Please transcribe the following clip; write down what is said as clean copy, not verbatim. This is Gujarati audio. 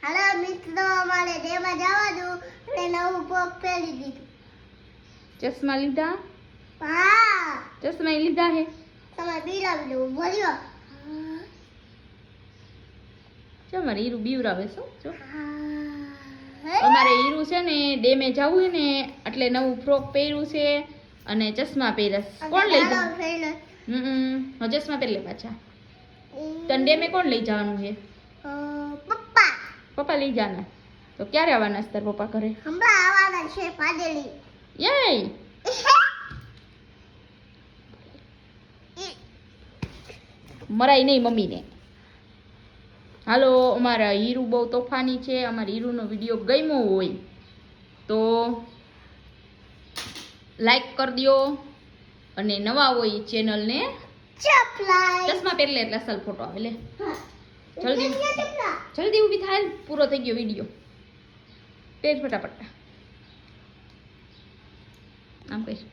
હાલો મિત્રો, અમારે ડેમાં જવાનું અને નવું પગ પહેરી દીધું. ચશ્મા લીધા? હા, ચશ્મા લીધા હે? તમે બિરાવી બોલ્યો. જો મારે હીરું બીવરાવે છો જો. અમારે હીરું છે ને ડેમે જવું હોય ને એટલે નવું ફ્રોક પહેર્યું છે અને ચશ્મા પહેર્યા. કોણ લઈ જાય? ચશ્મા પહેરી લે પાછા. તને ડેમે કોણ લઈ જવાનું છે? પપ્પા. પપ્પા લઈ જવાના. તો ક્યારે આવવાના છે તાર પપ્પા ઘરે? હમણાં આવવાના છે પાડેલી. યય મરાય નહીં મમ્મીને. હાલો, અમારા હીરું બહુ તોફાની છે. અમારા હીરુનો વિડીયો ગમ્યો હોય તો લાઈક કરી દો અને નવા હોય ચેનલને ચશ્મા પહેરી લે એટલે અસલ ફોટો આવે. લે જલ્દી જલ્દી ઊભી થાય. પૂરો થઈ ગયો વિડીયો. પેજ ફટાફટ આમ કહીશ.